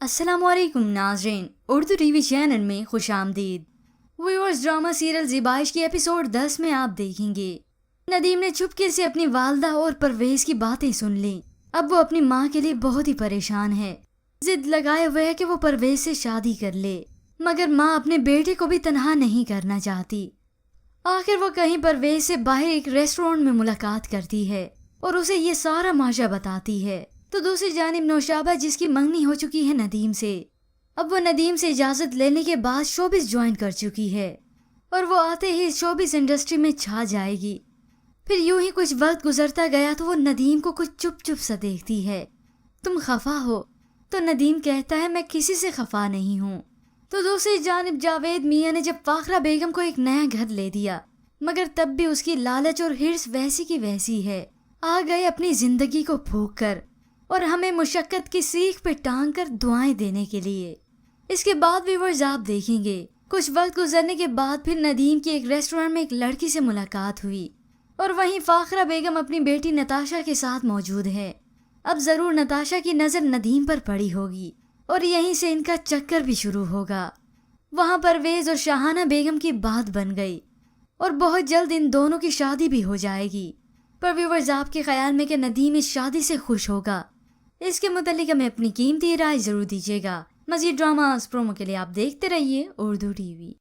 السلام علیکم ناظرین، اردو ٹی وی چینل میں خوش آمدید۔ ویورز، ڈرامہ سیریل زیبائش کی ایپیسوڈ 10 میں آپ دیکھیں گے ندیم نے چپکے سے اپنی والدہ اور پرویز کی باتیں سن لیں۔ اب وہ اپنی ماں کے لیے بہت ہی پریشان ہے، ضد لگائے ہوئے ہے کہ وہ پرویز سے شادی کر لے، مگر ماں اپنے بیٹے کو بھی تنہا نہیں کرنا چاہتی۔ آخر وہ کہیں پرویز سے باہر ایک ریسٹورینٹ میں ملاقات کرتی ہے اور اسے یہ سارا ماجرا بتاتی ہے۔ تو دوسری جانب نوشابہ، جس کی منگنی ہو چکی ہے ندیم سے، اب وہ ندیم سے اجازت لینے کے بعد شوبز جوائن کر چکی ہے اور وہ آتے ہی شوبز انڈسٹری میں چھا جائے گی۔ پھر یوں ہی کچھ وقت گزرتا گیا تو وہ ندیم کو کچھ چپ چپ سا دیکھتی ہے۔ تم خفا ہو؟ تو ندیم کہتا ہے میں کسی سے خفا نہیں ہوں۔ تو دوسری جانب جاوید میاں نے جب فاخرہ بیگم کو ایک نیا گھر لے دیا، مگر تب بھی اس کی لالچ اور ہرس ویسی کی ویسی ہے۔ آ گئے اپنی زندگی کو پھونک کر اور ہمیں مشقت کی سیکھ پہ ٹانگ کر دعائیں دینے کے لیے۔ اس کے بعد ویورز آپ دیکھیں گے کچھ وقت گزرنے کے بعد پھر ندیم کی ایک ریسٹورینٹ میں ایک لڑکی سے ملاقات ہوئی اور وہیں فاخرہ بیگم اپنی بیٹی نتاشا کے ساتھ موجود ہے۔ اب ضرور نتاشا کی نظر ندیم پر پڑی ہوگی اور یہیں سے ان کا چکر بھی شروع ہوگا۔ وہاں پرویز اور شاہانہ بیگم کی بات بن گئی اور بہت جلد ان دونوں کی شادی بھی ہو جائے گی۔ پر ویورز، آپ کے خیال میں کہ ندیم اس شادی سے خوش ہوگا؟ اس کے متعلق ہمیں اپنی قیمتی رائے ضرور دیجیے گا۔ مزید ڈراماز پرومو کے لیے آپ دیکھتے رہیے اردو ٹی وی۔